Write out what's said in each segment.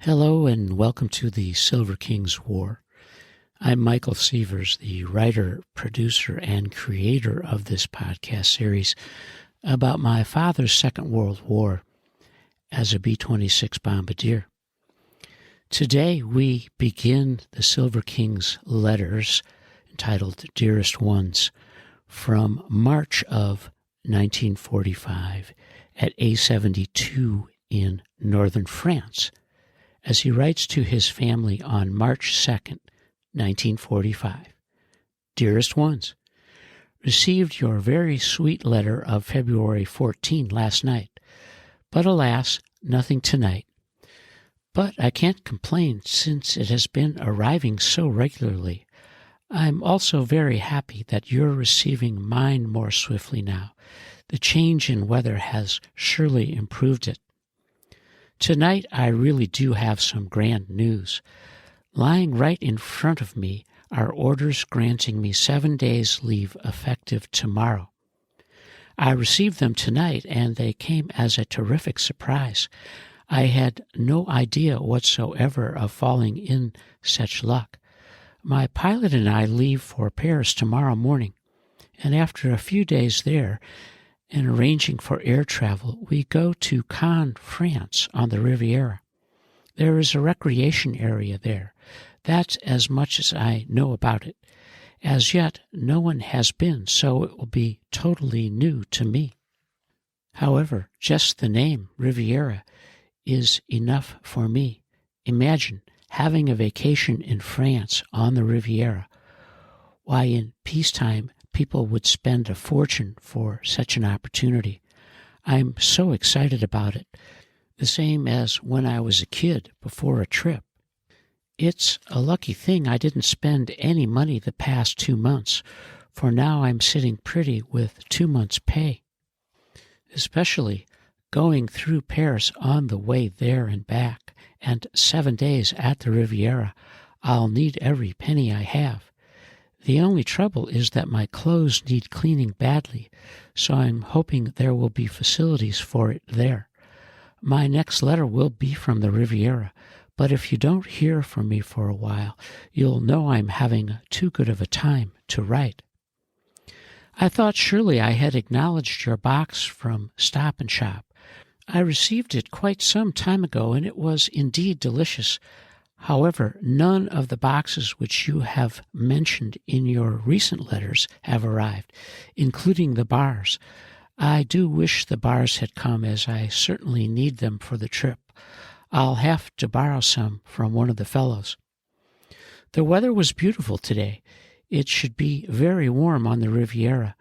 Hello and welcome to the Silver King's War. I'm Michael Sievers, the writer, producer, and creator of this podcast series about my father's Second World War as a B-26 bombardier. Today we begin the Silver King's letters entitled Dearest Ones from March of 1945 at A72 in northern France, as he writes to his family on March 2nd, 1945. Dearest Ones, received your very sweet letter of February 14 last night, but alas, nothing tonight. But I can't complain since it has been arriving so regularly. I'm also very happy that you're receiving mine more swiftly now. The change in weather has surely improved it. Tonight, I really do have some grand news. Lying right in front of me are orders granting me 7 days leave effective tomorrow. I received them tonight, and they came as a terrific surprise. I had no idea whatsoever of falling in such luck. My pilot and I leave for Paris tomorrow morning, and after a few days there, and arranging for air travel, we go to Cannes, France, on the Riviera. There is a recreation area there. That's as much as I know about it. As yet, no one has been, so it will be totally new to me. However, just the name, Riviera, is enough for me. Imagine having a vacation in France on the Riviera. Why, in peacetime, people would spend a fortune for such an opportunity. I'm so excited about it, the same as when I was a kid before a trip. It's a lucky thing I didn't spend any money the past 2 months, for now I'm sitting pretty with 2 months' pay. Especially going through Paris on the way there and back, and 7 days at the Riviera, I'll need every penny I have. The only trouble is that my clothes need cleaning badly, so I'm hoping there will be facilities for it there. My next letter will be from the Riviera, but if you don't hear from me for a while, you'll know I'm having too good of a time to write. I thought surely I had acknowledged your box from Stop and Shop. I received it quite some time ago, and it was indeed delicious. However, none of the boxes which you have mentioned in your recent letters have arrived, including the bars. I do wish the bars had come, as I certainly need them for the trip. I'll have to borrow some from one of the fellows. The weather was beautiful today. It should be very warm on the Riviera,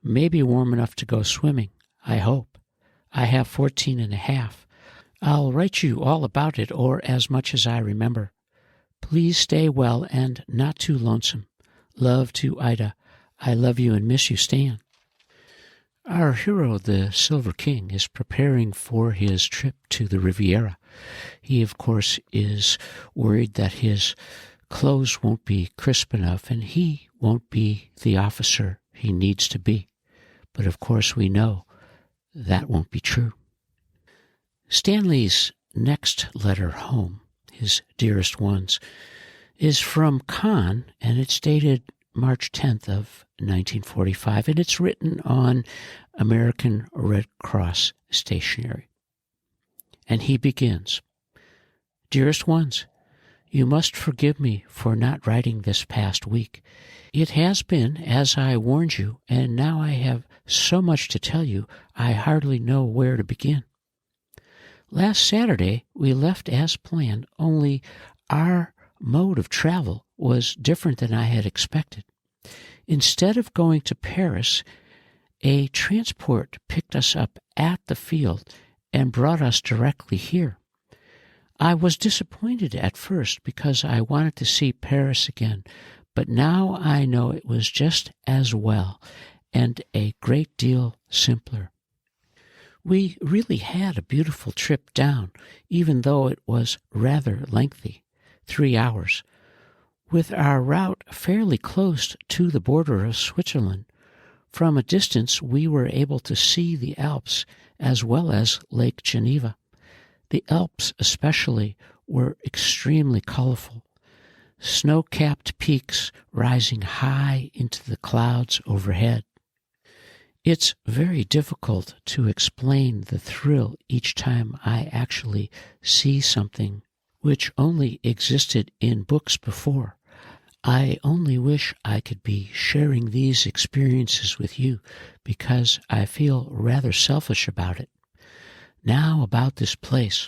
maybe warm enough to go swimming, I hope. I have 14.5. I'll write you all about it, or as much as I remember. Please stay well and not too lonesome. Love to Ida. I love you and miss you, Stan. Our hero, the Silver King, is preparing for his trip to the Riviera. He, of course, is worried that his clothes won't be crisp enough and he won't be the officer he needs to be. But, of course, we know that won't be true. Stanley's next letter home, his Dearest Ones, is from Cannes, and it's dated March 10th of 1945, and it's written on American Red Cross stationery. And he begins, Dearest Ones, you must forgive me for not writing this past week. It has been, as I warned you, and now I have so much to tell you, I hardly know where to begin. Last Saturday, we left as planned, only our mode of travel was different than I had expected. Instead of going to Paris, a transport picked us up at the field and brought us directly here. I was disappointed at first because I wanted to see Paris again, but now I know it was just as well and a great deal simpler. We really had a beautiful trip down, even though it was rather lengthy, 3 hours. With our route fairly close to the border of Switzerland, from a distance we were able to see the Alps as well as Lake Geneva. The Alps especially were extremely colorful, snow-capped peaks rising high into the clouds overhead. It's very difficult to explain the thrill each time I actually see something which only existed in books before. I only wish I could be sharing these experiences with you because I feel rather selfish about it. Now about this place.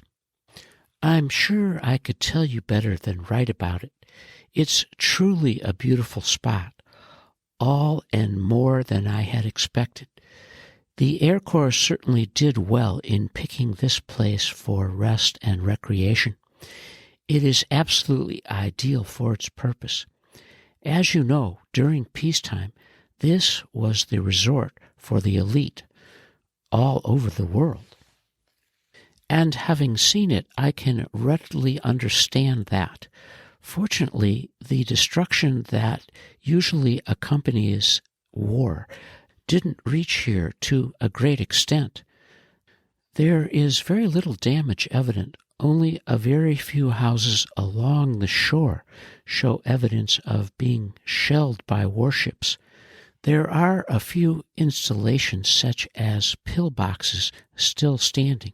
I'm sure I could tell you better than write about it. It's truly a beautiful spot, all and more than I had expected. The Air Corps certainly did well in picking this place for rest and recreation. It is absolutely ideal for its purpose. As you know, during peacetime, this was the resort for the elite all over the world. And having seen it, I can readily understand that. Fortunately, the destruction that usually accompanies war didn't reach here to a great extent. There is very little damage evident. Only a very few houses along the shore show evidence of being shelled by warships. There are a few installations such as pillboxes still standing,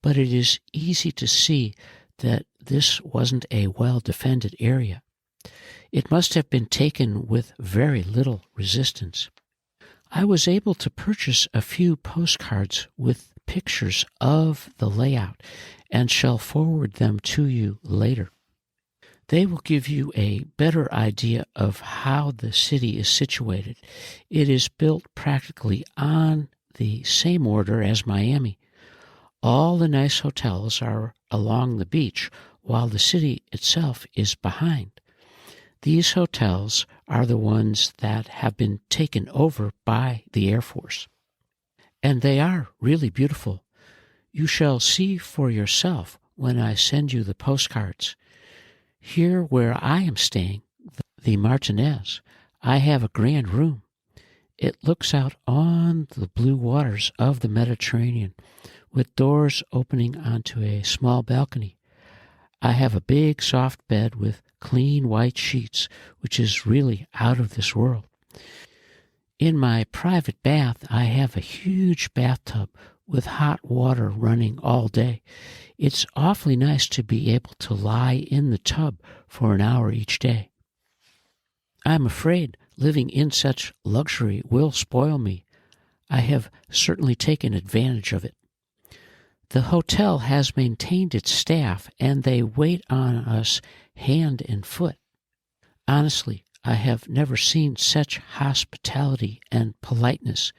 but it is easy to see that this wasn't a well-defended area. It must have been taken with very little resistance. I was able to purchase a few postcards with pictures of the layout and shall forward them to you later. They will give you a better idea of how the city is situated. It is built practically on the same order as Miami. All the nice hotels are along the beach, while the city itself is behind. These hotels are the ones that have been taken over by the Air Force. And they are really beautiful. You shall see for yourself when I send you the postcards. Here where I am staying, the Martinez, I have a grand room. It looks out on the blue waters of the Mediterranean, with doors opening onto a small balcony. I have a big soft bed with clean white sheets, which is really out of this world. In my private bath, I have a huge bathtub with hot water running all day. It's awfully nice to be able to lie in the tub for an hour each day. I'm afraid living in such luxury will spoil me. I have certainly taken advantage of it. The hotel has maintained its staff, and they wait on us hand and foot. Honestly, I have never seen such hospitality and politeness.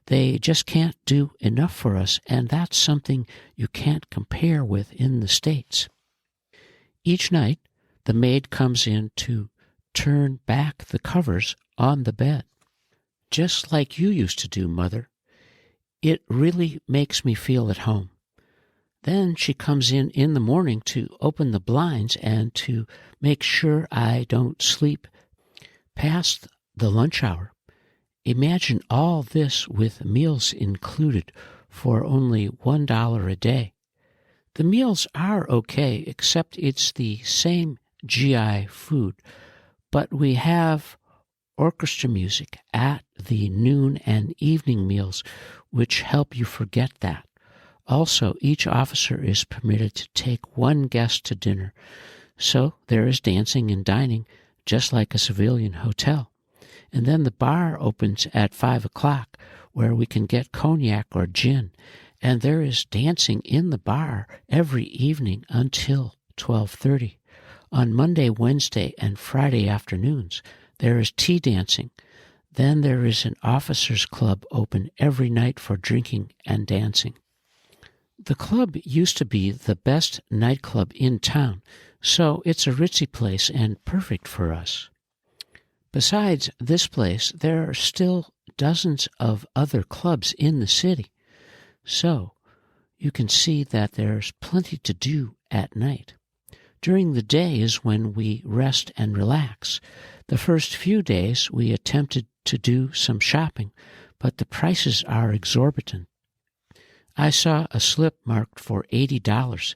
They just can't do enough for us, and that's something you can't compare with in the States. Each night, the maid comes in to turn back the covers on the bed, just like you used to do, Mother. It really makes me feel at home. Then she comes in the morning to open the blinds and to make sure I don't sleep past the lunch hour. Imagine all this with meals included for only $1 a day. The meals are okay, except it's the same GI food, but we have orchestra music at the noon and evening meals, which help you forget that. Also, each officer is permitted to take one guest to dinner, so there is dancing and dining, just like a civilian hotel. And then the bar opens at 5 o'clock, where we can get cognac or gin, and there is dancing in the bar every evening until 12:30. On Monday, Wednesday, and Friday afternoons, there is tea dancing. Then there is an officers' club open every night for drinking and dancing. The club used to be the best nightclub in town, so it's a ritzy place and perfect for us. Besides this place, there are still dozens of other clubs in the city, so you can see that there's plenty to do at night. During the day is when we rest and relax. The first few days we attempted to do some shopping, but the prices are exorbitant. I saw a slip marked for $80.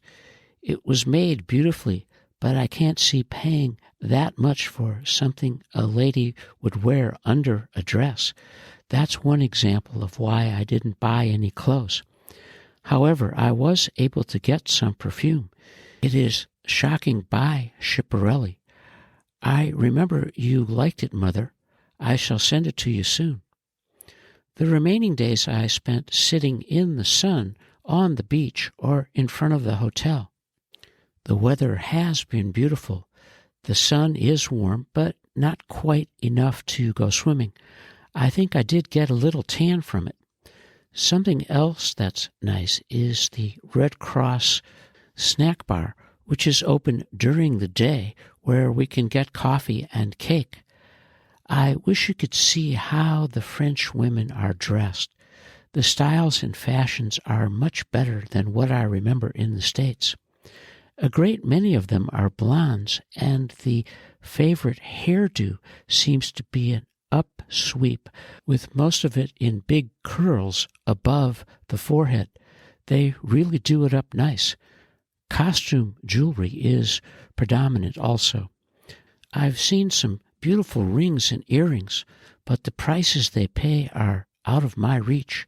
It was made beautifully, but I can't see paying that much for something a lady would wear under a dress. That's one example of why I didn't buy any clothes. However, I was able to get some perfume. It is Shocking by Schiaparelli. I remember you liked it, Mother. I shall send it to you soon. The remaining days I spent sitting in the sun on the beach or in front of the hotel. The weather has been beautiful. The sun is warm, but not quite enough to go swimming. I think I did get a little tan from it. Something else that's nice is the Red Cross snack bar, which is open during the day, where we can get coffee and cake. I wish you could see how the French women are dressed. The styles and fashions are much better than what I remember in the States. A great many of them are blondes, and the favorite hairdo seems to be an up sweep, with most of it in big curls above the forehead. They really do it up nice. Costume jewelry is predominant also. I've seen some beautiful rings and earrings, but the prices they pay are out of my reach.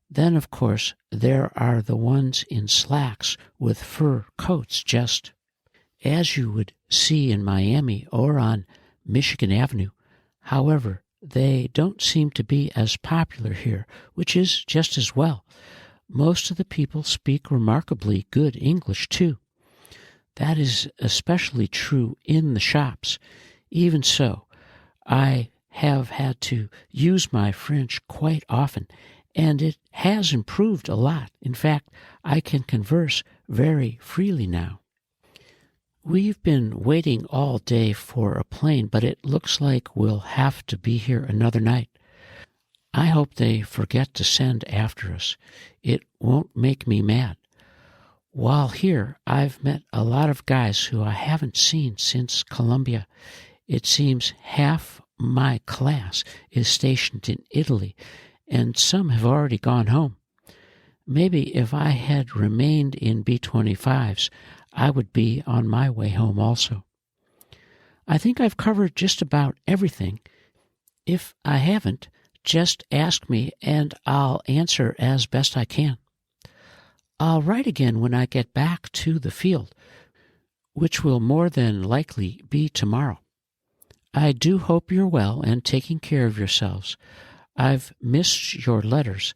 Then, of course, there are the ones in slacks with fur coats, just as you would see in Miami or on Michigan Avenue. However, they don't seem to be as popular here, which is just as well. Most of the people speak remarkably good English, too. That is especially true in the shops. Even so, I have had to use my French quite often, and it has improved a lot. In fact, I can converse very freely now. We've been waiting all day for a plane, but it looks like we'll have to be here another night. I hope they forget to send after us. It won't make me mad. While here, I've met a lot of guys who I haven't seen since Columbia. It seems half my class is stationed in Italy, and some have already gone home. Maybe if I had remained in B-25s, I would be on my way home also. I think I've covered just about everything. If I haven't, just ask me and I'll answer as best I can. I'll write again when I get back to the field, which will more than likely be tomorrow. I do hope you're well and taking care of yourselves. I've missed your letters.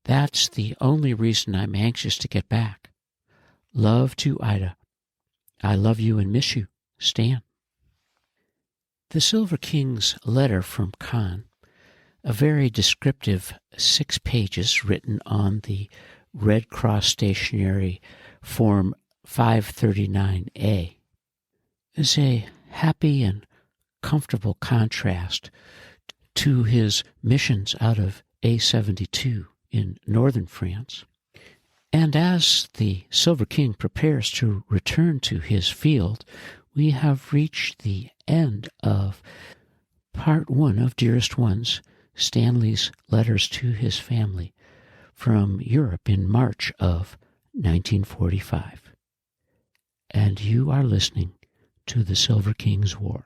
That's the only reason I'm anxious to get back. Love to Ida. I love you and miss you, Stan. The Silver King's letter from Cannes, a very descriptive 6 pages written on the Red Cross Stationery Form 539A, is a happy and comfortable contrast to his missions out of A-72 in northern France. And as the Silver King prepares to return to his field, we have reached the end of Part 1 of Dearest Ones, Stanley's letters to his family from Europe in March of 1945. And you are listening to the Silver King's War.